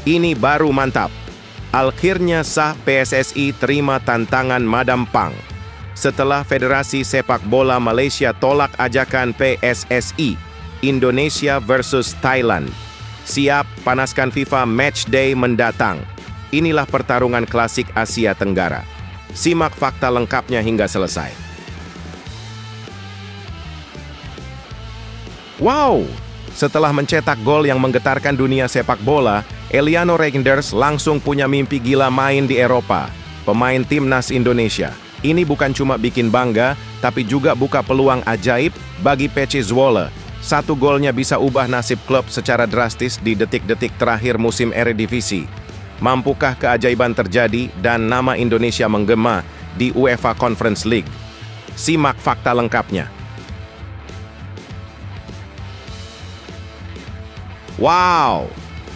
Ini baru mantap. Akhirnya sah PSSI terima tantangan Madam Pang. Setelah Federasi Sepak Bola Malaysia tolak ajakan PSSI, Indonesia versus Thailand. Siap panaskan FIFA Matchday mendatang. Inilah pertarungan klasik Asia Tenggara. Simak fakta lengkapnya hingga selesai. Wow! Setelah mencetak gol yang menggetarkan dunia sepak bola, Eliano Reinders langsung punya mimpi gila main di Eropa. Pemain timnas Indonesia. Ini bukan cuma bikin bangga, tapi juga buka peluang ajaib bagi Pece Zwolle. Satu golnya bisa ubah nasib klub secara drastis di detik-detik terakhir musim Eredivisie. Mampukah keajaiban terjadi dan nama Indonesia menggema di UEFA Conference League? Simak fakta lengkapnya. Wow!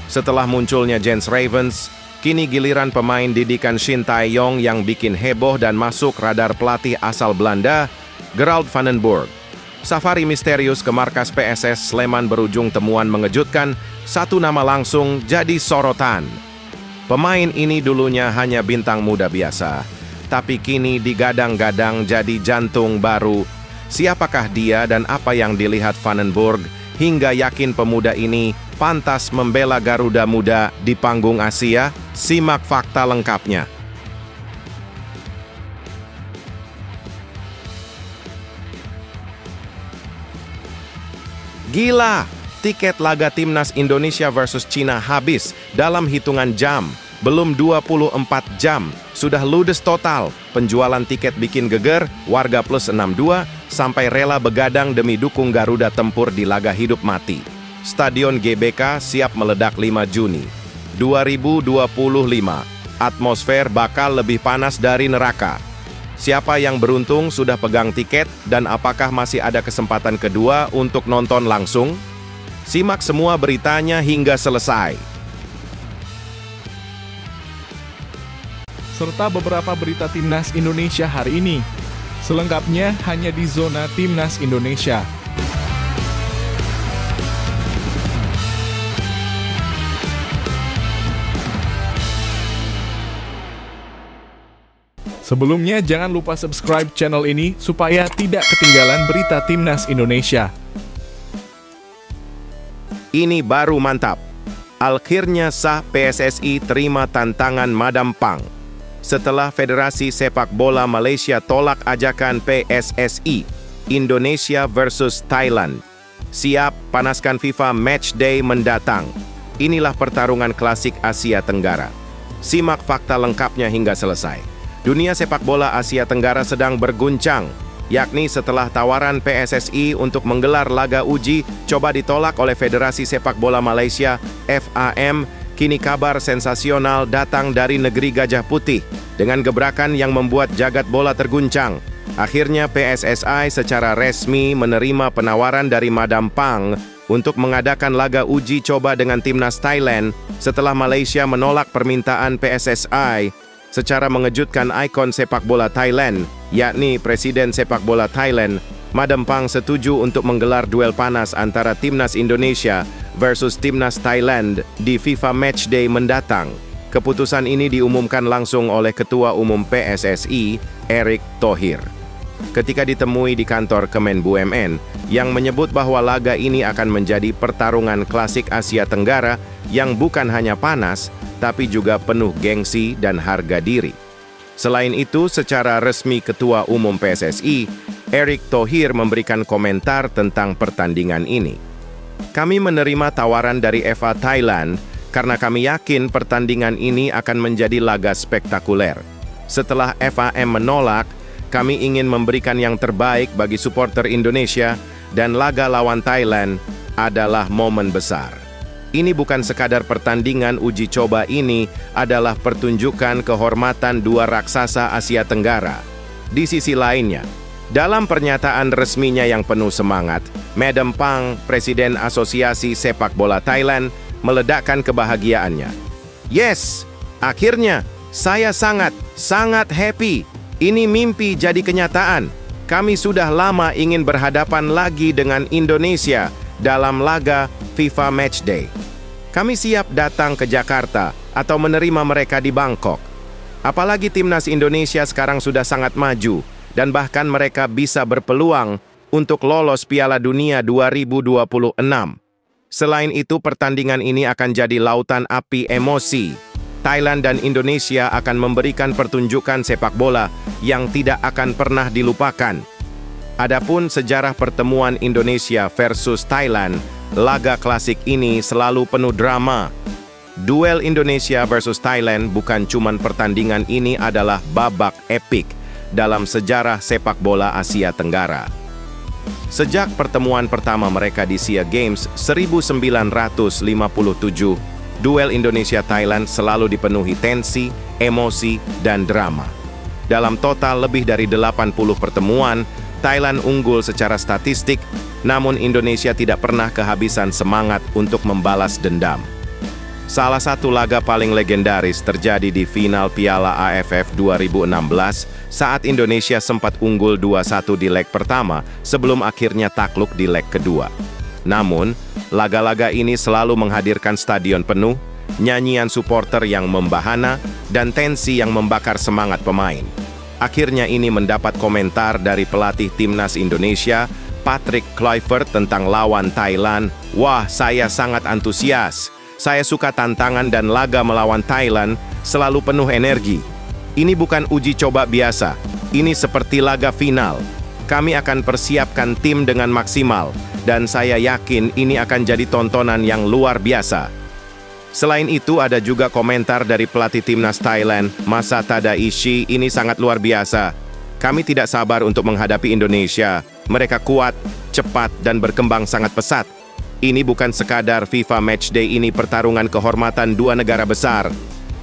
Setelah munculnya Jens Ravens, kini giliran pemain didikan Shin Tae-yong yang bikin heboh dan masuk radar pelatih asal Belanda, Gerald van den Burg. Safari misterius ke markas PSS Sleman berujung temuan mengejutkan, satu nama langsung jadi sorotan. Pemain ini dulunya hanya bintang muda biasa, tapi kini digadang-gadang jadi jantung baru. Siapakah dia dan apa yang dilihat Van den Burg hingga yakin pemuda ini pantas membela Garuda Muda di panggung Asia? Simak fakta lengkapnya. Gila! Tiket laga timnas Indonesia versus Cina habis dalam hitungan jam. Belum 24 jam, sudah ludes total. Penjualan tiket bikin geger, warga plus 62 sampai rela begadang demi dukung Garuda Tempur di laga hidup mati. Stadion GBK siap meledak 5 Juni 2025. Atmosfer bakal lebih panas dari neraka. Siapa yang beruntung sudah pegang tiket dan apakah masih ada kesempatan kedua untuk nonton langsung? Simak semua beritanya hingga selesai. Serta beberapa berita Timnas Indonesia hari ini. Selengkapnya hanya di Zona Timnas Indonesia. Sebelumnya jangan lupa subscribe channel ini supaya tidak ketinggalan berita Timnas Indonesia. Ini baru mantap. Akhirnya sah PSSI terima tantangan Madam Pang. Setelah Federasi Sepak Bola Malaysia tolak ajakan PSSI, Indonesia versus Thailand. Siap panaskan FIFA Matchday mendatang. Inilah pertarungan klasik Asia Tenggara. Simak fakta lengkapnya hingga selesai. Dunia sepak bola Asia Tenggara sedang berguncang, yakni setelah tawaran PSSI untuk menggelar laga uji coba ditolak oleh Federasi Sepak Bola Malaysia (FAM). Kini kabar sensasional datang dari negeri Gajah Putih dengan gebrakan yang membuat jagat bola terguncang. Akhirnya PSSI secara resmi menerima penawaran dari Madam Pang untuk mengadakan laga uji coba dengan timnas Thailand setelah Malaysia menolak permintaan PSSI. Secara mengejutkan, ikon sepak bola Thailand, yakni Presiden Sepak Bola Thailand, Madam Pang setuju untuk menggelar duel panas antara timnas Indonesia versus timnas Thailand di FIFA Matchday mendatang. Keputusan ini diumumkan langsung oleh Ketua Umum PSSI, Erick Thohir, ketika ditemui di kantor Kemen BUMN, yang menyebut bahwa laga ini akan menjadi pertarungan klasik Asia Tenggara yang bukan hanya panas, tapi juga penuh gengsi dan harga diri. Selain itu, secara resmi Ketua Umum PSSI, Erick Thohir memberikan komentar tentang pertandingan ini. Kami menerima tawaran dari FA Thailand karena kami yakin pertandingan ini akan menjadi laga spektakuler. Setelah FAM menolak, kami ingin memberikan yang terbaik bagi supporter Indonesia dan laga lawan Thailand adalah momen besar. Ini bukan sekadar pertandingan uji coba, ini adalah pertunjukan kehormatan dua raksasa Asia Tenggara. Di sisi lainnya, dalam pernyataan resminya yang penuh semangat, Madam Pang, Presiden Asosiasi Sepak Bola Thailand, meledakkan kebahagiaannya. Yes, akhirnya saya sangat happy. Ini mimpi jadi kenyataan. Kami sudah lama ingin berhadapan lagi dengan Indonesia dalam laga FIFA Matchday. Kami siap datang ke Jakarta atau menerima mereka di Bangkok. Apalagi timnas Indonesia sekarang sudah sangat maju dan bahkan mereka bisa berpeluang untuk lolos Piala Dunia 2026. Selain itu, pertandingan ini akan jadi lautan api emosi. Thailand dan Indonesia akan memberikan pertunjukan sepak bola yang tidak akan pernah dilupakan. Adapun sejarah pertemuan Indonesia versus Thailand, laga klasik ini selalu penuh drama. Duel Indonesia versus Thailand bukan cuma pertandingan, ini adalah babak epik dalam sejarah sepak bola Asia Tenggara. Sejak pertemuan pertama mereka di SEA Games 1957, duel Indonesia-Thailand selalu dipenuhi tensi, emosi, dan drama. Dalam total lebih dari 80 pertemuan, Thailand unggul secara statistik, namun Indonesia tidak pernah kehabisan semangat untuk membalas dendam. Salah satu laga paling legendaris terjadi di final Piala AFF 2016 saat Indonesia sempat unggul 2-1 di leg pertama sebelum akhirnya takluk di leg kedua. Namun, laga-laga ini selalu menghadirkan stadion penuh, nyanyian supporter yang membahana, dan tensi yang membakar semangat pemain. Akhirnya ini mendapat komentar dari pelatih timnas Indonesia, Patrick Kluivert, tentang lawan Thailand. "Wah, saya sangat antusias. Saya suka tantangan dan laga melawan Thailand selalu penuh energi. Ini bukan uji coba biasa. Ini seperti laga final. Kami akan persiapkan tim dengan maksimal, dan saya yakin ini akan jadi tontonan yang luar biasa." Selain itu, ada juga komentar dari pelatih timnas Thailand, Masa Tadaishi. "Ini sangat luar biasa. Kami tidak sabar untuk menghadapi Indonesia. Mereka kuat, cepat, dan berkembang sangat pesat. Ini bukan sekadar FIFA Matchday, ini pertarungan kehormatan dua negara besar.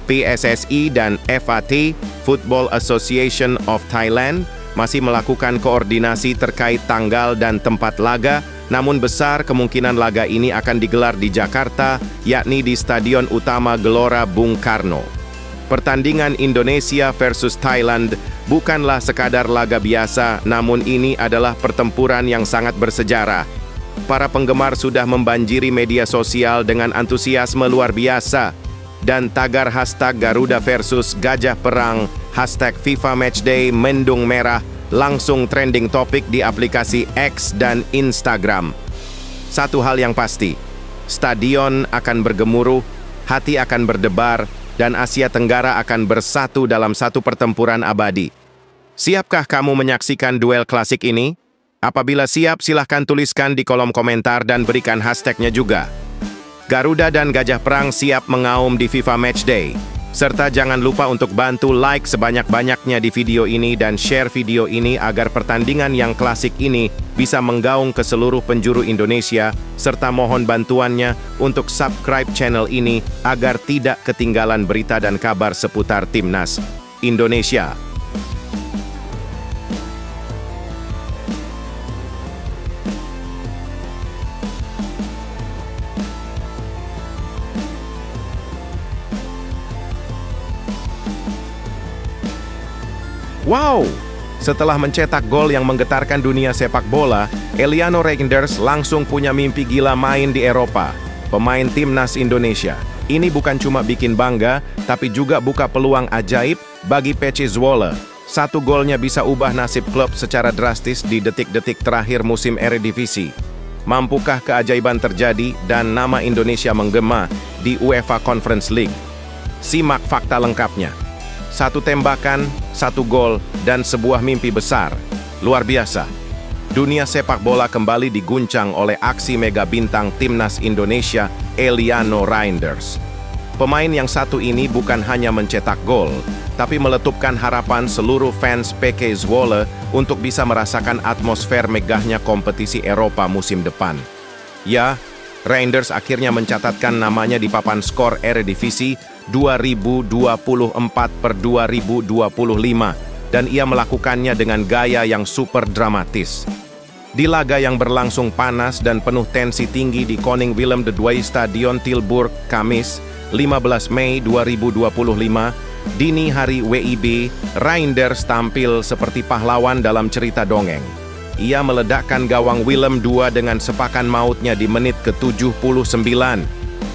PSSI dan FAT, Football Association of Thailand, masih melakukan koordinasi terkait tanggal dan tempat laga, namun besar kemungkinan laga ini akan digelar di Jakarta, yakni di Stadion Utama Gelora Bung Karno. Pertandingan Indonesia versus Thailand bukanlah sekadar laga biasa, namun ini adalah pertempuran yang sangat bersejarah. Para penggemar sudah membanjiri media sosial dengan antusiasme luar biasa, dan tagar hashtag Garuda versus Gajah Perang, hashtag FIFA Matchday mendung merah, langsung trending topik di aplikasi X dan Instagram. Satu hal yang pasti, stadion akan bergemuruh, hati akan berdebar, dan Asia Tenggara akan bersatu dalam satu pertempuran abadi. Siapkah kamu menyaksikan duel klasik ini? Apabila siap, silahkan tuliskan di kolom komentar dan berikan hashtagnya juga. Garuda dan Gajah Perang siap mengaum di FIFA Matchday. Serta jangan lupa untuk bantu like sebanyak-banyaknya di video ini dan share video ini agar pertandingan yang klasik ini bisa menggaung ke seluruh penjuru Indonesia, serta mohon bantuannya untuk subscribe channel ini agar tidak ketinggalan berita dan kabar seputar timnas Indonesia. Wow! Setelah mencetak gol yang menggetarkan dunia sepak bola, Eliano Reinders langsung punya mimpi gila main di Eropa. Pemain timnas Indonesia. Ini bukan cuma bikin bangga, tapi juga buka peluang ajaib bagi Pece Zwolle. Satu golnya bisa ubah nasib klub secara drastis di detik-detik terakhir musim Eredivisie. Mampukah keajaiban terjadi dan nama Indonesia menggema di UEFA Conference League? Simak fakta lengkapnya. Satu tembakan, satu gol, dan sebuah mimpi besar. Luar biasa. Dunia sepak bola kembali diguncang oleh aksi mega bintang timnas Indonesia, Eliano Reinders. Pemain yang satu ini bukan hanya mencetak gol, tapi meletupkan harapan seluruh fans Pece Zwolle untuk bisa merasakan atmosfer megahnya kompetisi Eropa musim depan. Ya, Reinders akhirnya mencatatkan namanya di papan skor Eredivisie 2024/2025 dan ia melakukannya dengan gaya yang super dramatis. Di laga yang berlangsung panas dan penuh tensi tinggi di Koning Willem II Stadion Tilburg, Kamis, 15 Mei 2025, dini hari WIB, Reinders tampil seperti pahlawan dalam cerita dongeng. Ia meledakkan gawang Willem II dengan sepakan mautnya di menit ke-79.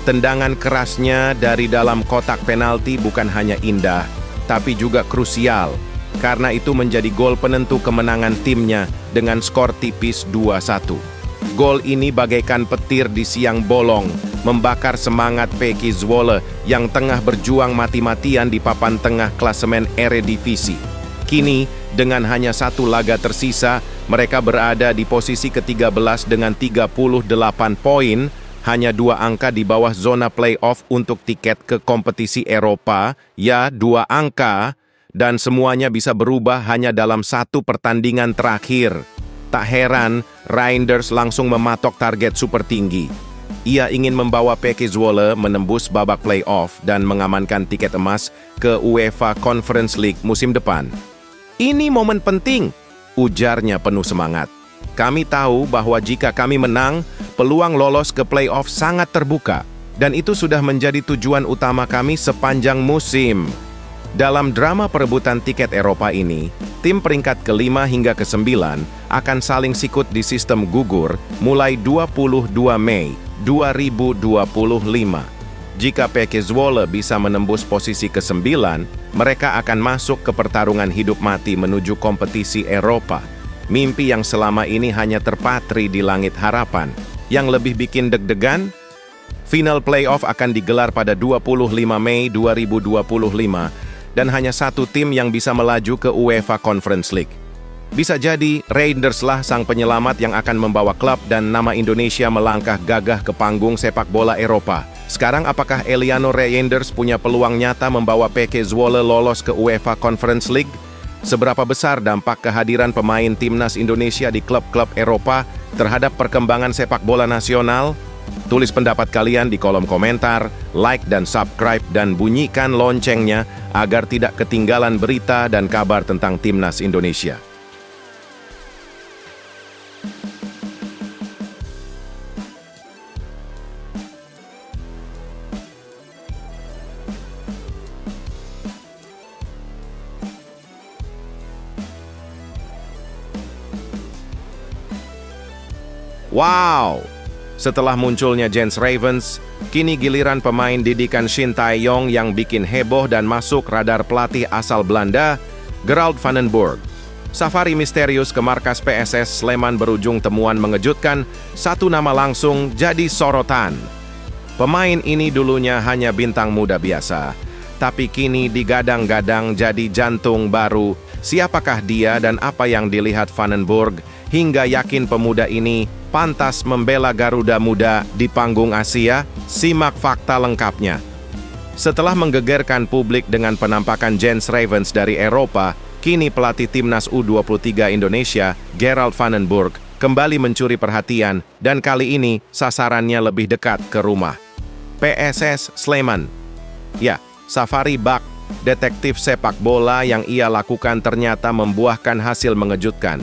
Tendangan kerasnya dari dalam kotak penalti bukan hanya indah, tapi juga krusial, karena itu menjadi gol penentu kemenangan timnya dengan skor tipis 2-1. Gol ini bagaikan petir di siang bolong, membakar semangat PK Zwolle yang tengah berjuang mati-matian di papan tengah klasemen Eredivisie. Kini, dengan hanya satu laga tersisa, mereka berada di posisi ke-13 dengan 38 poin, hanya 2 angka di bawah zona playoff untuk tiket ke kompetisi Eropa, ya 2 angka, dan semuanya bisa berubah hanya dalam satu pertandingan terakhir. Tak heran, Reinders langsung mematok target super tinggi. Ia ingin membawa PK Zwolle menembus babak playoff dan mengamankan tiket emas ke UEFA Conference League musim depan. Ini momen penting, ujarnya penuh semangat. Kami tahu bahwa jika kami menang, peluang lolos ke playoff sangat terbuka, dan itu sudah menjadi tujuan utama kami sepanjang musim. Dalam drama perebutan tiket Eropa ini, tim peringkat ke-5 hingga ke-9 akan saling sikut di sistem gugur mulai 22 Mei 2025. Jika PK Zwolle bisa menembus posisi ke-9, mereka akan masuk ke pertarungan hidup mati menuju kompetisi Eropa. Mimpi yang selama ini hanya terpatri di langit harapan. Yang lebih bikin deg-degan, final playoff akan digelar pada 25 Mei 2025 dan hanya satu tim yang bisa melaju ke UEFA Conference League. Bisa jadi Reinders lah sang penyelamat yang akan membawa klub dan nama Indonesia melangkah gagah ke panggung sepak bola Eropa. Sekarang apakah Eliano Reinders punya peluang nyata membawa PK Zwolle lolos ke UEFA Conference League? Seberapa besar dampak kehadiran pemain timnas Indonesia di klub-klub Eropa terhadap perkembangan sepak bola nasional? Tulis pendapat kalian di kolom komentar, like dan subscribe dan bunyikan loncengnya agar tidak ketinggalan berita dan kabar tentang timnas Indonesia. Wow! Setelah munculnya Jens Ravens, kini giliran pemain didikan Shin Tae-yong yang bikin heboh dan masuk radar pelatih asal Belanda, Gerald van den Burg. Safari misterius ke markas PSS Sleman berujung temuan mengejutkan, satu nama langsung jadi sorotan. Pemain ini dulunya hanya bintang muda biasa, tapi kini digadang-gadang jadi jantung baru. Siapakah dia dan apa yang dilihat van den Burg hingga yakin pemuda ini pantas membela Garuda Muda di panggung Asia? Simak fakta lengkapnya. Setelah menggegerkan publik dengan penampakan Jens Ravens dari Eropa, kini pelatih timnas U23 Indonesia, Gerald van den Burg, kembali mencuri perhatian dan kali ini sasarannya lebih dekat ke rumah. PSS Sleman. Ya, safari bak detektif sepak bola yang ia lakukan ternyata membuahkan hasil mengejutkan.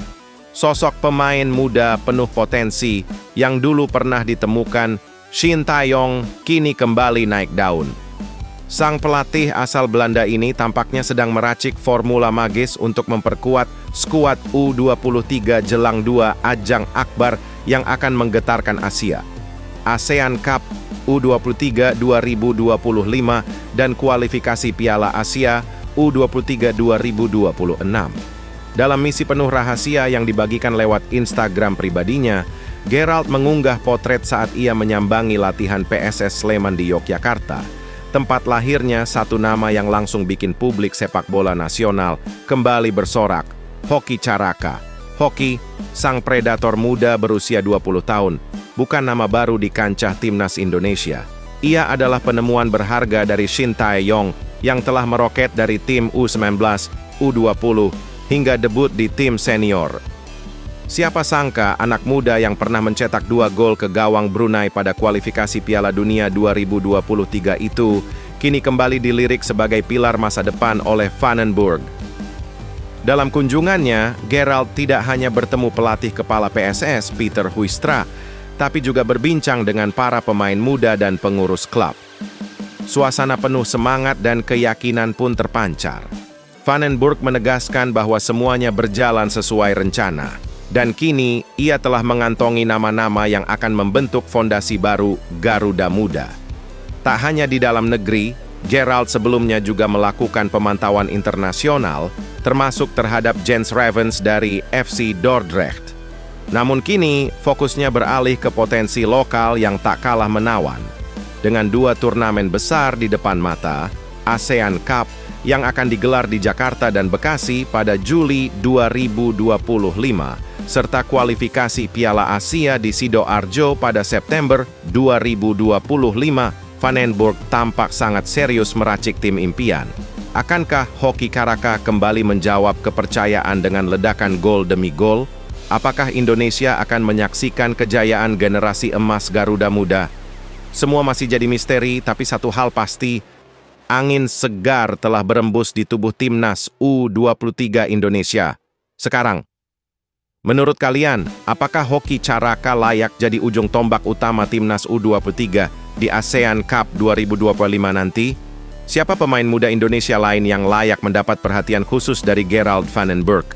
Sosok pemain muda penuh potensi yang dulu pernah ditemukan, Shin Tae-yong, kini kembali naik daun. Sang pelatih asal Belanda ini tampaknya sedang meracik formula magis untuk memperkuat skuad U23 jelang 2 ajang akbar yang akan menggetarkan Asia. ASEAN Cup U23 2025 dan kualifikasi Piala Asia U23 2026. Dalam misi penuh rahasia yang dibagikan lewat Instagram pribadinya, Gerald mengunggah potret saat ia menyambangi latihan PSS Sleman di Yogyakarta. Tempat lahirnya satu nama yang langsung bikin publik sepak bola nasional kembali bersorak, Hoki Caraka. Hoki, sang predator muda berusia 20 tahun, bukan nama baru di kancah timnas Indonesia. Ia adalah penemuan berharga dari Shin Tae-yong yang telah meroket dari tim U19, U20, hingga debut di tim senior. Siapa sangka anak muda yang pernah mencetak 2 gol ke gawang Brunei pada kualifikasi Piala Dunia 2023 itu kini kembali dilirik sebagai pilar masa depan oleh van den Burg. Dalam kunjungannya, Gerald tidak hanya bertemu pelatih kepala PSS Peter Huistra, tapi juga berbincang dengan para pemain muda dan pengurus klub. Suasana penuh semangat dan keyakinan pun terpancar. Van den Burg menegaskan bahwa semuanya berjalan sesuai rencana, dan kini ia telah mengantongi nama-nama yang akan membentuk fondasi baru Garuda Muda. Tak hanya di dalam negeri, Gerald sebelumnya juga melakukan pemantauan internasional, termasuk terhadap Jens Ravens dari FC Dordrecht. Namun kini, fokusnya beralih ke potensi lokal yang tak kalah menawan. Dengan 2 turnamen besar di depan mata, ASEAN Cup yang akan digelar di Jakarta dan Bekasi pada Juli 2025, serta kualifikasi Piala Asia di Sidoarjo pada September 2025, Van den Burg tampak sangat serius meracik tim impian. Akankah Hoki Caraka kembali menjawab kepercayaan dengan ledakan gol demi gol? Apakah Indonesia akan menyaksikan kejayaan generasi emas Garuda Muda? Semua masih jadi misteri, tapi satu hal pasti, angin segar telah berembus di tubuh timnas U23 Indonesia. Sekarang, menurut kalian, apakah Hoki Caraka layak jadi ujung tombak utama timnas U23 di ASEAN Cup 2025 nanti? Siapa pemain muda Indonesia lain yang layak mendapat perhatian khusus dari Gerald Van den Burg?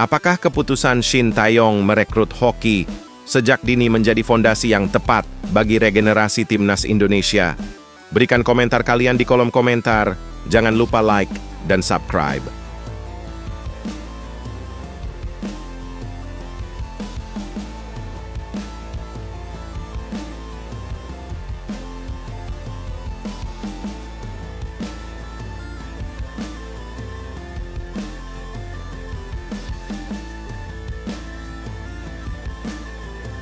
Apakah keputusan Shin Taeyong merekrut Hoki sejak dini menjadi fondasi yang tepat bagi regenerasi timnas Indonesia? Berikan komentar kalian di kolom komentar. Jangan lupa like dan subscribe.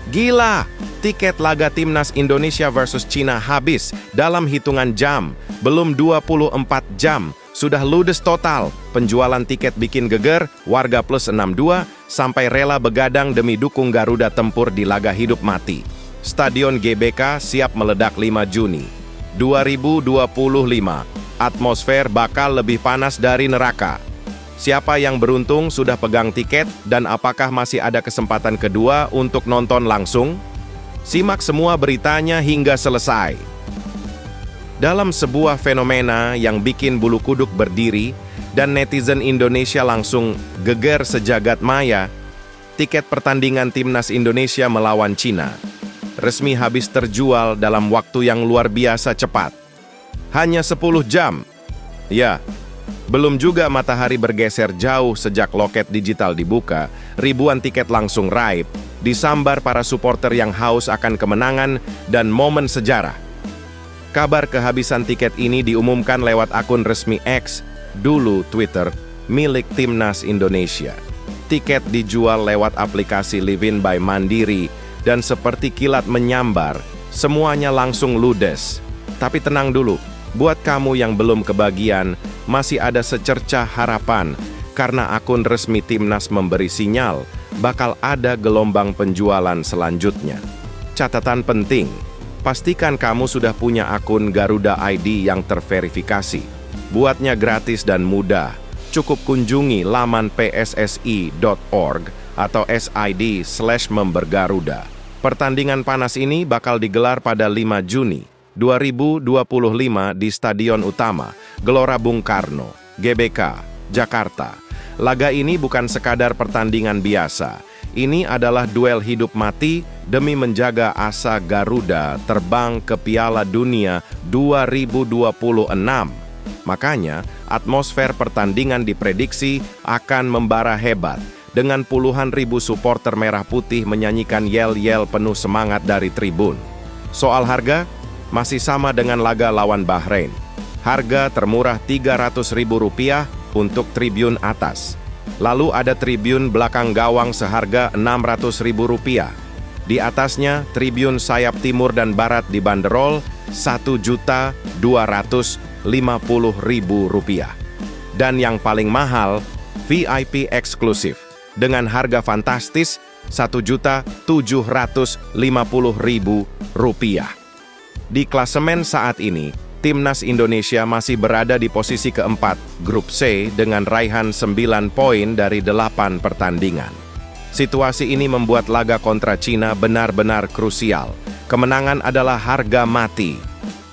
Gila! Tiket laga timnas Indonesia versus Cina habis dalam hitungan jam. Belum 24 jam, sudah ludes total. Penjualan tiket bikin geger, warga plus 62 sampai rela begadang demi dukung Garuda tempur di laga hidup mati. Stadion GBK siap meledak 5 Juni 2025. Atmosfer bakal lebih panas dari neraka. Siapa yang beruntung sudah pegang tiket dan apakah masih ada kesempatan kedua untuk nonton langsung? Simak semua beritanya hingga selesai. Dalam sebuah fenomena yang bikin bulu kuduk berdiri dan netizen Indonesia langsung geger sejagat maya, tiket pertandingan timnas Indonesia melawan Cina resmi habis terjual dalam waktu yang luar biasa cepat. Hanya 10 jam. Ya, belum juga matahari bergeser jauh sejak loket digital dibuka, ribuan tiket langsung raib, disambar para supporter yang haus akan kemenangan dan momen sejarah. Kabar kehabisan tiket ini diumumkan lewat akun resmi X, dulu Twitter, milik Timnas Indonesia. Tiket dijual lewat aplikasi Livin by Mandiri dan seperti kilat menyambar, semuanya langsung ludes. Tapi tenang dulu, buat kamu yang belum kebagian, masih ada secercah harapan karena akun resmi Timnas memberi sinyal bakal ada gelombang penjualan selanjutnya. Catatan penting, pastikan kamu sudah punya akun Garuda ID yang terverifikasi. Buatnya gratis dan mudah. Cukup kunjungi laman pssi.org atau sid/membergaruda. Pertandingan panas ini bakal digelar pada 5 Juni 2025 di Stadion Utama Gelora Bung Karno, GBK, Jakarta. Laga ini bukan sekadar pertandingan biasa. Ini adalah duel hidup mati demi menjaga asa Garuda terbang ke Piala Dunia 2026. Makanya, atmosfer pertandingan diprediksi akan membara hebat dengan puluhan ribu supporter merah putih menyanyikan yel-yel penuh semangat dari tribun. Soal harga, masih sama dengan laga lawan Bahrain. Harga termurah Rp300.000 untuk tribun atas. Lalu ada tribun belakang gawang seharga Rp600.000. Di atasnya, tribun sayap timur dan barat dibanderol Rp1.250.000. Dan yang paling mahal, VIP eksklusif dengan harga fantastis Rp1.750.000. Di klasemen saat ini, Timnas Indonesia masih berada di posisi keempat Grup C dengan raihan 9 poin dari 8 pertandingan. Situasi ini membuat laga kontra Cina benar-benar krusial. Kemenangan adalah harga mati.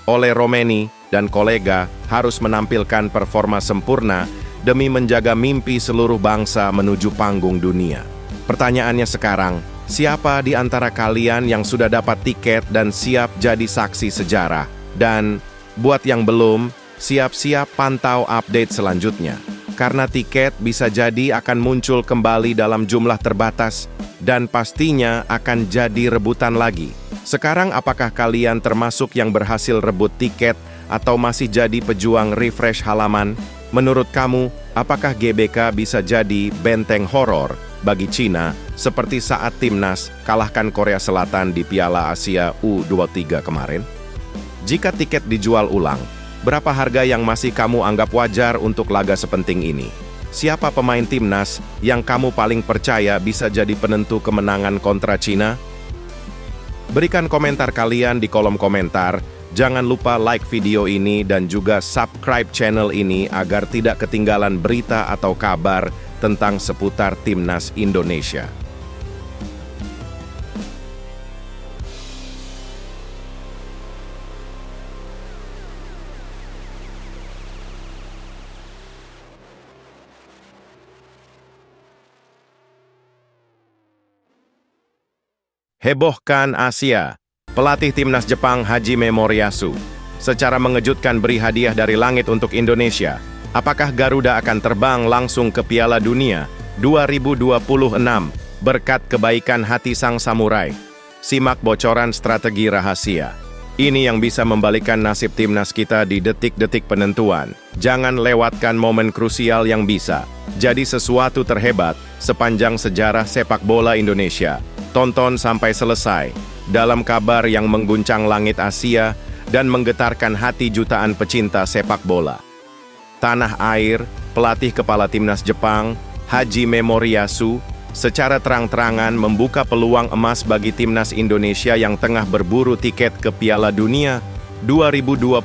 Ole Romeni dan kolega harus menampilkan performa sempurna demi menjaga mimpi seluruh bangsa menuju panggung dunia. Pertanyaannya sekarang, siapa di antara kalian yang sudah dapat tiket dan siap jadi saksi sejarah? Dan Buat yang belum, siap-siap pantau update selanjutnya. Karena tiket bisa jadi akan muncul kembali dalam jumlah terbatas dan pastinya akan jadi rebutan lagi. Sekarang apakah kalian termasuk yang berhasil rebut tiket atau masih jadi pejuang refresh halaman? Menurut kamu, apakah GBK bisa jadi benteng horor bagi Cina seperti saat timnas kalahkan Korea Selatan di Piala Asia U23 kemarin? Jika tiket dijual ulang, berapa harga yang masih kamu anggap wajar untuk laga sepenting ini? Siapa pemain timnas yang kamu paling percaya bisa jadi penentu kemenangan kontra Cina? Berikan komentar kalian di kolom komentar. Jangan lupa like video ini dan juga subscribe channel ini agar tidak ketinggalan berita atau kabar tentang seputar timnas Indonesia. Hebohkan Asia. Pelatih timnas Jepang Hajime Moriyasu secara mengejutkan beri hadiah dari langit untuk Indonesia. Apakah Garuda akan terbang langsung ke Piala Dunia 2026 berkat kebaikan hati sang samurai? Simak bocoran strategi rahasia. Ini yang bisa membalikkan nasib timnas kita di detik-detik penentuan. Jangan lewatkan momen krusial yang bisa jadi sesuatu terhebat sepanjang sejarah sepak bola Indonesia. Tonton sampai selesai dalam kabar yang mengguncang langit Asia dan menggetarkan hati jutaan pecinta sepak bola. Tanah air, pelatih kepala timnas Jepang, Hajime Moriyasu, secara terang-terangan membuka peluang emas bagi timnas Indonesia yang tengah berburu tiket ke Piala Dunia 2026.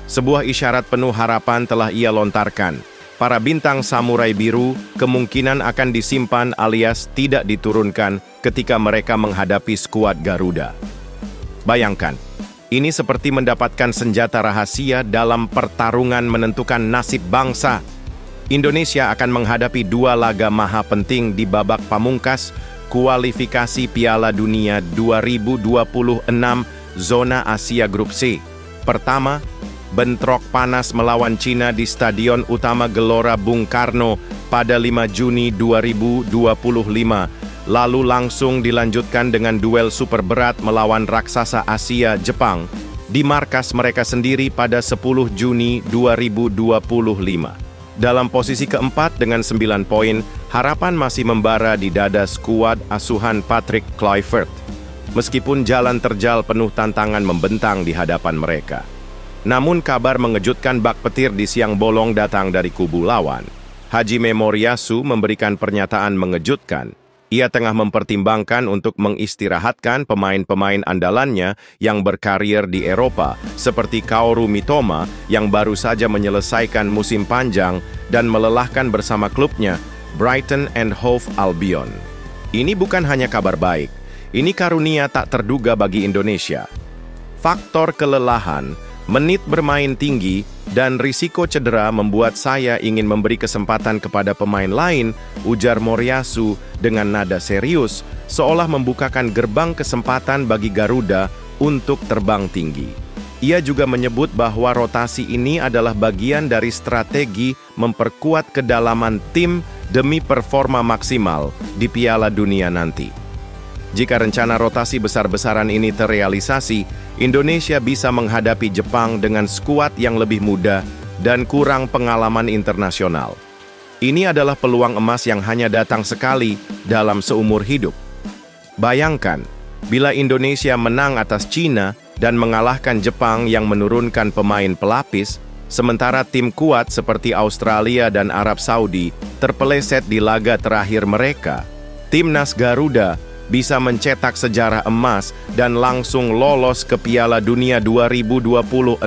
Sebuah isyarat penuh harapan telah ia lontarkan. Para bintang samurai biru kemungkinan akan disimpan alias tidak diturunkan ketika mereka menghadapi skuad Garuda. Bayangkan, ini seperti mendapatkan senjata rahasia dalam pertarungan menentukan nasib bangsa. Indonesia akan menghadapi dua laga maha penting di babak pamungkas kualifikasi Piala Dunia 2026 zona Asia Grup C. Pertama, bentrok panas melawan Cina di Stadion Utama Gelora Bung Karno pada 5 Juni 2025, lalu langsung dilanjutkan dengan duel super berat melawan raksasa Asia Jepang di markas mereka sendiri pada 10 Juni 2025. Dalam posisi keempat dengan 9 poin, harapan masih membara di dada skuad asuhan Patrick Kluivert, meskipun jalan terjal penuh tantangan membentang di hadapan mereka. Namun kabar mengejutkan bak petir di siang bolong datang dari kubu lawan. Hajime Moriyasu memberikan pernyataan mengejutkan. Ia tengah mempertimbangkan untuk mengistirahatkan pemain-pemain andalannya yang berkarir di Eropa, seperti Kaoru Mitoma yang baru saja menyelesaikan musim panjang dan melelahkan bersama klubnya, Brighton and Hove Albion. Ini bukan hanya kabar baik, ini karunia tak terduga bagi Indonesia. Faktor kelelahan, menit bermain tinggi, dan risiko cedera membuat saya ingin memberi kesempatan kepada pemain lain, ujar Moriyasu dengan nada serius, seolah membukakan gerbang kesempatan bagi Garuda untuk terbang tinggi. Ia juga menyebut bahwa rotasi ini adalah bagian dari strategi memperkuat kedalaman tim demi performa maksimal di Piala Dunia nanti. Jika rencana rotasi besar-besaran ini terrealisasi, Indonesia bisa menghadapi Jepang dengan skuad yang lebih muda dan kurang pengalaman internasional. Ini adalah peluang emas yang hanya datang sekali dalam seumur hidup. Bayangkan, bila Indonesia menang atas Cina dan mengalahkan Jepang yang menurunkan pemain pelapis, sementara tim kuat seperti Australia dan Arab Saudi terpeleset di laga terakhir mereka. Timnas Garuda bisa mencetak sejarah emas dan langsung lolos ke Piala Dunia 2026.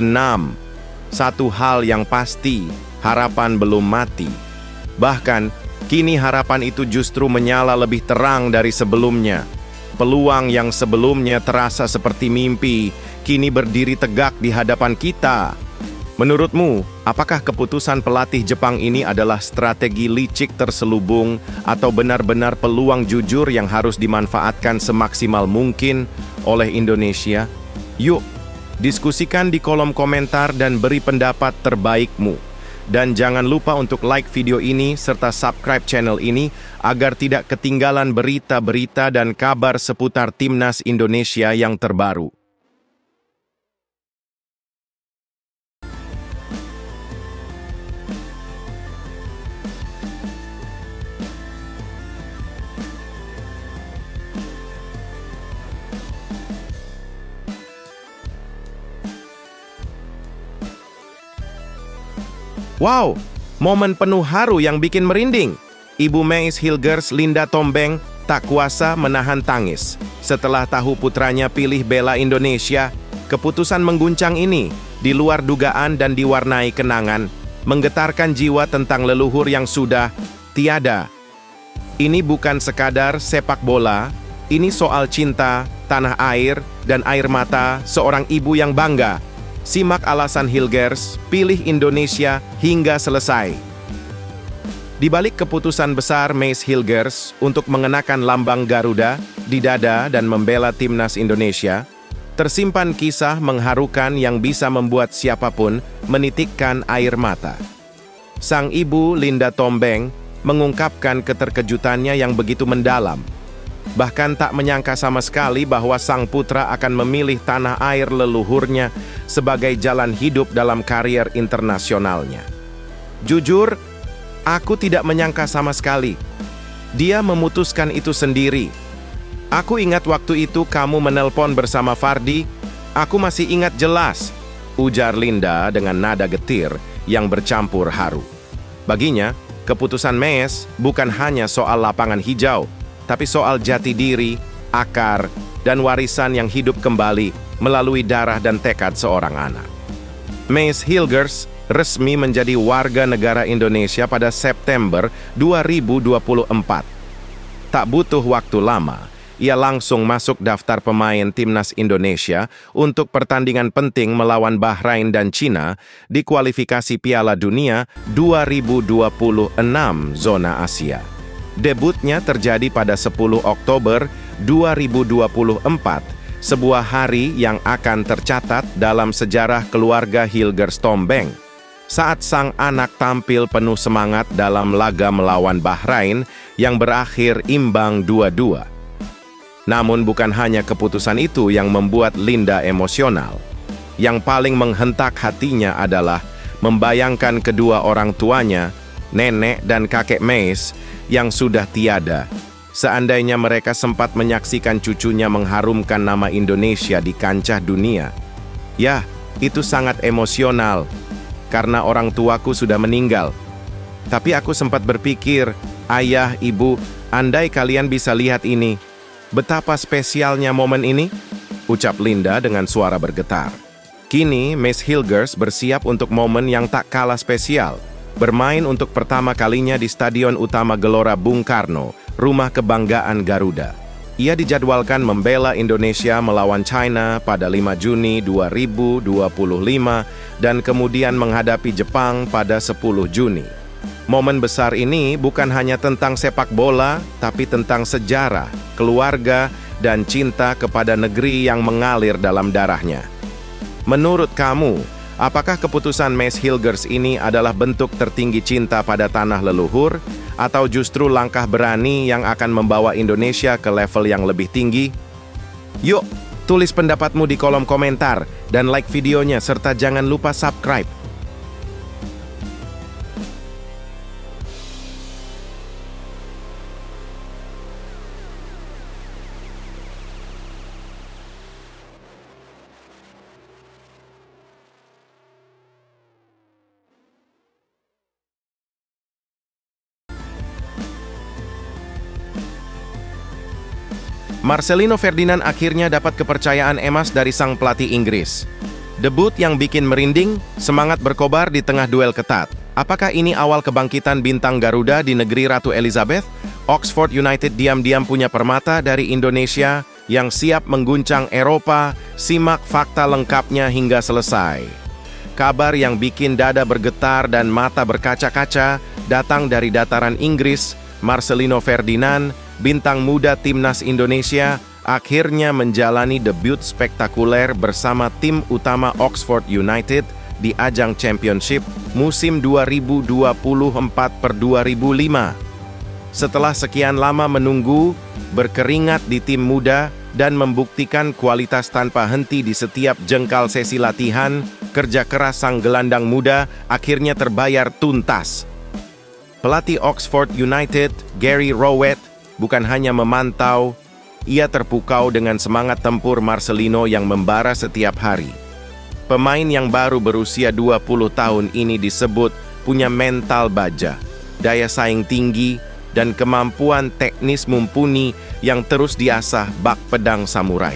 Satu hal yang pasti, harapan belum mati. Bahkan, kini harapan itu justru menyala lebih terang dari sebelumnya. Peluang yang sebelumnya terasa seperti mimpi, kini berdiri tegak di hadapan kita. Menurutmu, apakah keputusan pelatih Jepang ini adalah strategi licik terselubung atau benar-benar peluang jujur yang harus dimanfaatkan semaksimal mungkin oleh Indonesia? Yuk, Diskusikan di kolom komentar dan beri pendapat terbaikmu. Dan jangan lupa untuk like video ini serta subscribe channel ini agar tidak ketinggalan berita-berita dan kabar seputar Timnas Indonesia yang terbaru. Wow, momen penuh haru yang bikin merinding. Ibu Meis Hilgers Linda Tombeng tak kuasa menahan tangis. Setelah tahu putranya pilih bela Indonesia, keputusan mengguncang ini di luar dugaan dan diwarnai kenangan, menggetarkan jiwa tentang leluhur yang sudah tiada. Ini bukan sekadar sepak bola, ini soal cinta, tanah air, dan air mata seorang ibu yang bangga. Simak alasan Hilgers pilih Indonesia hingga selesai. Di balik keputusan besar Meis Hilgers untuk mengenakan lambang Garuda di dada dan membela Timnas Indonesia, tersimpan kisah mengharukan yang bisa membuat siapapun menitikkan air mata. Sang ibu Linda Tombeng mengungkapkan keterkejutannya yang begitu mendalam. Bahkan tak menyangka sama sekali bahwa sang putra akan memilih tanah air leluhurnya sebagai jalan hidup dalam karier internasionalnya. Jujur, aku tidak menyangka sama sekali. Dia memutuskan itu sendiri. Aku ingat waktu itu kamu menelpon bersama Fardi. Aku masih ingat jelas, ujar Linda dengan nada getir yang bercampur haru. Baginya, keputusan Meis bukan hanya soal lapangan hijau, tapi soal jati diri, akar, dan warisan yang hidup kembali melalui darah dan tekad seorang anak. Meis Hilgers resmi menjadi warga negara Indonesia pada September 2024. Tak butuh waktu lama, ia langsung masuk daftar pemain Timnas Indonesia untuk pertandingan penting melawan Bahrain dan Cina di kualifikasi Piala Dunia 2026 zona Asia. Debutnya terjadi pada 10 Oktober 2024, sebuah hari yang akan tercatat dalam sejarah keluarga Hilgers Tombeng, saat sang anak tampil penuh semangat dalam laga melawan Bahrain yang berakhir imbang 2-2. Namun bukan hanya keputusan itu yang membuat Linda emosional. Yang paling menghentak hatinya adalah membayangkan kedua orang tuanya, nenek dan kakek Meis, yang sudah tiada. Seandainya mereka sempat menyaksikan cucunya mengharumkan nama Indonesia di kancah dunia. Ya, itu sangat emosional, karena orang tuaku sudah meninggal. Tapi aku sempat berpikir, ayah, ibu, andai kalian bisa lihat ini, betapa spesialnya momen ini, ucap Linda dengan suara bergetar. Kini, Meis Hilgers bersiap untuk momen yang tak kalah spesial. Bermain untuk pertama kalinya di Stadion Utama Gelora Bung Karno, rumah kebanggaan Garuda. Ia dijadwalkan membela Indonesia melawan China pada 5 Juni 2025 dan kemudian menghadapi Jepang pada 10 Juni. Momen besar ini bukan hanya tentang sepak bola, tapi tentang sejarah, keluarga, dan cinta kepada negeri yang mengalir dalam darahnya. Menurut kamu, apakah keputusan Meis Hilgers ini adalah bentuk tertinggi cinta pada tanah leluhur, atau justru langkah berani yang akan membawa Indonesia ke level yang lebih tinggi? Yuk, tulis pendapatmu di kolom komentar, dan like videonya, serta jangan lupa subscribe. Marcelino Ferdinand akhirnya dapat kepercayaan emas dari sang pelatih Inggris. Debut yang bikin merinding, semangat berkobar di tengah duel ketat. Apakah ini awal kebangkitan bintang Garuda di negeri Ratu Elizabeth? Oxford United diam-diam punya permata dari Indonesia yang siap mengguncang Eropa. Simak fakta lengkapnya hingga selesai. Kabar yang bikin dada bergetar dan mata berkaca-kaca datang dari dataran Inggris. Marcelino Ferdinand, bintang muda Timnas Indonesia, akhirnya menjalani debut spektakuler bersama tim utama Oxford United di ajang Championship musim 2024-2005. Setelah sekian lama menunggu, berkeringat di tim muda, dan membuktikan kualitas tanpa henti di setiap jengkal sesi latihan, kerja keras sang gelandang muda akhirnya terbayar tuntas. Pelatih Oxford United, Gary Rowett, bukan hanya memantau, ia terpukau dengan semangat tempur Marcelino yang membara setiap hari. Pemain yang baru berusia 20 tahun ini disebut punya mental baja, daya saing tinggi, dan kemampuan teknis mumpuni yang terus diasah bak pedang samurai.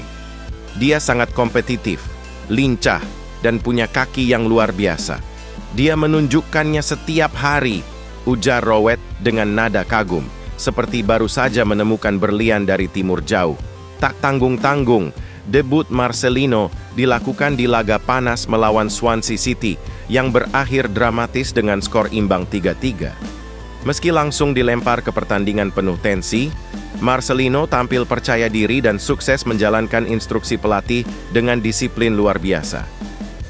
Dia sangat kompetitif, lincah, dan punya kaki yang luar biasa. Dia menunjukkannya setiap hari, ujar Rowett dengan nada kagum, seperti baru saja menemukan berlian dari timur jauh. Tak tanggung-tanggung, debut Marcelino dilakukan di laga panas melawan Swansea City yang berakhir dramatis dengan skor imbang 3-3. Meski langsung dilempar ke pertandingan penuh tensi, Marcelino tampil percaya diri dan sukses menjalankan instruksi pelatih dengan disiplin luar biasa.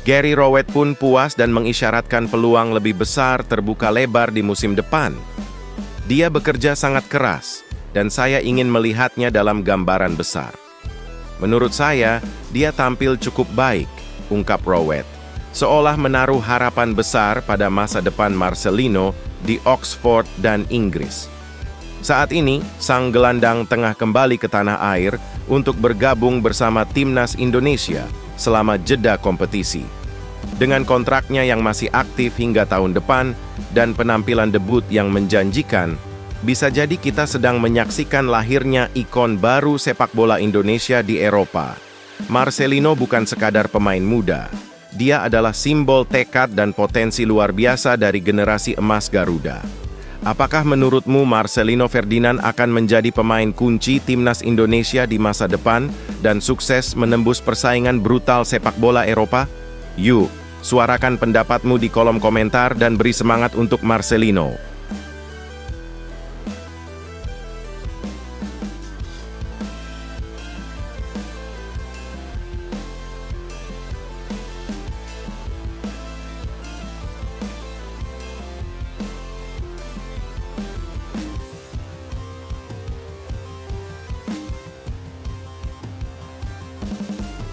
Gary Rowett pun puas dan mengisyaratkan peluang lebih besar terbuka lebar di musim depan. Dia bekerja sangat keras, dan saya ingin melihatnya dalam gambaran besar. Menurut saya, dia tampil cukup baik, ungkap Rowett, seolah menaruh harapan besar pada masa depan Marcelino di Oxford dan Inggris. Saat ini, sang gelandang tengah kembali ke tanah air untuk bergabung bersama Timnas Indonesia selama jeda kompetisi. Dengan kontraknya yang masih aktif hingga tahun depan dan penampilan debut yang menjanjikan, bisa jadi kita sedang menyaksikan lahirnya ikon baru sepak bola Indonesia di Eropa. Marcelino bukan sekadar pemain muda. Dia adalah simbol tekad dan potensi luar biasa dari generasi emas Garuda. Apakah menurutmu Marcelino Ferdinand akan menjadi pemain kunci Timnas Indonesia di masa depan dan sukses menembus persaingan brutal sepak bola Eropa? Yuk, suarakan pendapatmu di kolom komentar dan beri semangat untuk Marcelino.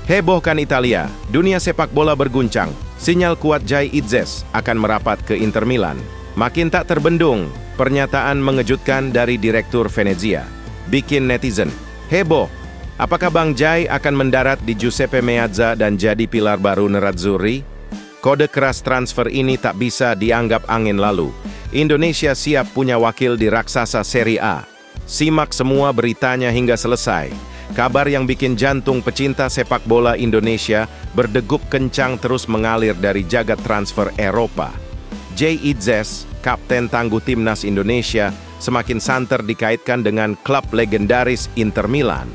Hebohkan Italia, dunia sepak bola berguncang. Sinyal kuat Jay Itzes akan merapat ke Inter Milan. Makin tak terbendung, pernyataan mengejutkan dari Direktur Venezia. Bikin netizen heboh. Apakah Bang Jay akan mendarat di Giuseppe Meazza dan jadi pilar baru Nerazzurri? Kode keras transfer ini tak bisa dianggap angin lalu. Indonesia siap punya wakil di raksasa Serie A. Simak semua beritanya hingga selesai. Kabar yang bikin jantung pecinta sepak bola Indonesia berdegup kencang terus mengalir dari jagat transfer Eropa. Jay Itzes, kapten tangguh Timnas Indonesia, semakin santer dikaitkan dengan klub legendaris Inter Milan.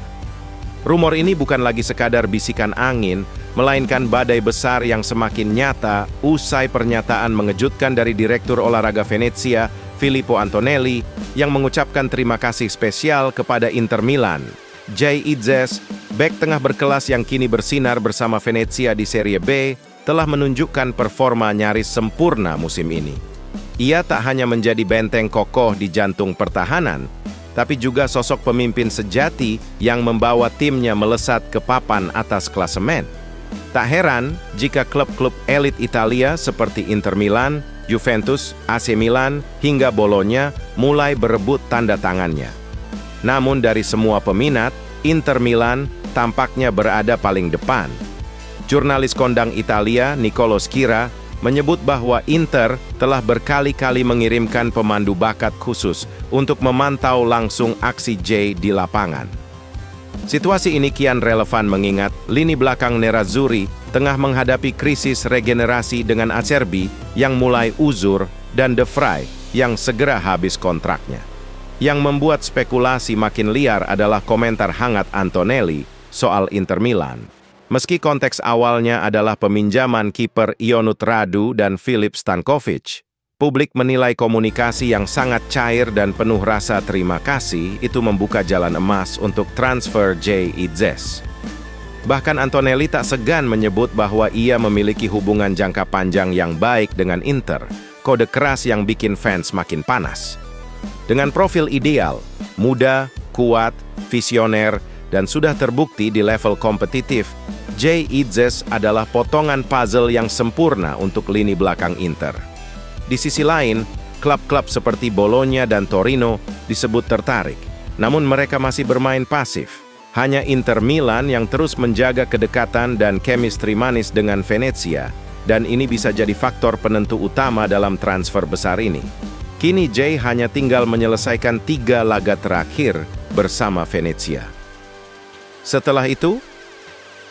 Rumor ini bukan lagi sekadar bisikan angin, melainkan badai besar yang semakin nyata usai pernyataan mengejutkan dari Direktur Olahraga Venezia, Filippo Antonelli, yang mengucapkan terima kasih spesial kepada Inter Milan. Jay Itzes, bek tengah berkelas yang kini bersinar bersama Venezia di Serie B, telah menunjukkan performa nyaris sempurna musim ini. Ia tak hanya menjadi benteng kokoh di jantung pertahanan, tapi juga sosok pemimpin sejati yang membawa timnya melesat ke papan atas klasemen. Tak heran jika klub-klub elit Italia seperti Inter Milan, Juventus, AC Milan, hingga Bologna mulai berebut tanda tangannya. Namun dari semua peminat, Inter Milan tampaknya berada paling depan. Jurnalis kondang Italia, Niccolò Schira, menyebut bahwa Inter telah berkali-kali mengirimkan pemandu bakat khusus untuk memantau langsung aksi Jay di lapangan. Situasi ini kian relevan mengingat lini belakang Nerazzurri tengah menghadapi krisis regenerasi dengan Acerbi yang mulai uzur dan De Vrij yang segera habis kontraknya. Yang membuat spekulasi makin liar adalah komentar hangat Antonelli soal Inter Milan. Meski konteks awalnya adalah peminjaman kiper Ionut Radu dan Filip Stankovic, Publik menilai komunikasi yang sangat cair dan penuh rasa terima kasih itu membuka jalan emas untuk transfer Jay Itzes. Bahkan Antonelli tak segan menyebut bahwa ia memiliki hubungan jangka panjang yang baik dengan Inter, kode keras yang bikin fans makin panas. Dengan profil ideal, muda, kuat, visioner, dan sudah terbukti di level kompetitif, Jay Itzes adalah potongan puzzle yang sempurna untuk lini belakang Inter. Di sisi lain, klub-klub seperti Bologna dan Torino disebut tertarik, namun mereka masih bermain pasif. Hanya Inter Milan yang terus menjaga kedekatan dan chemistry manis dengan Venezia, dan ini bisa jadi faktor penentu utama dalam transfer besar ini. Kini Jay hanya tinggal menyelesaikan 3 laga terakhir bersama Venezia. Setelah itu,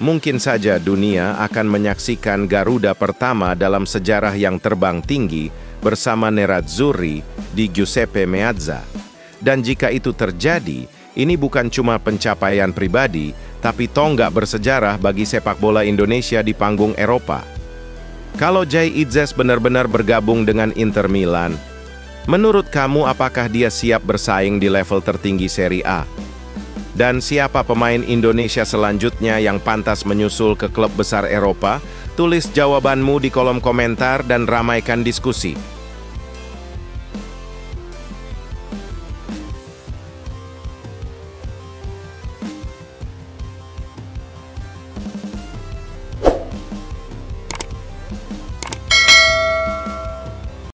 mungkin saja dunia akan menyaksikan Garuda pertama dalam sejarah yang terbang tinggi bersama Nerazzurri di Giuseppe Meazza. Dan jika itu terjadi, ini bukan cuma pencapaian pribadi, tapi tonggak bersejarah bagi sepak bola Indonesia di panggung Eropa. Kalau Jay Itzes benar-benar bergabung dengan Inter Milan, menurut kamu apakah dia siap bersaing di level tertinggi Serie A? Dan siapa pemain Indonesia selanjutnya yang pantas menyusul ke klub besar Eropa? Tulis jawabanmu di kolom komentar dan ramaikan diskusi.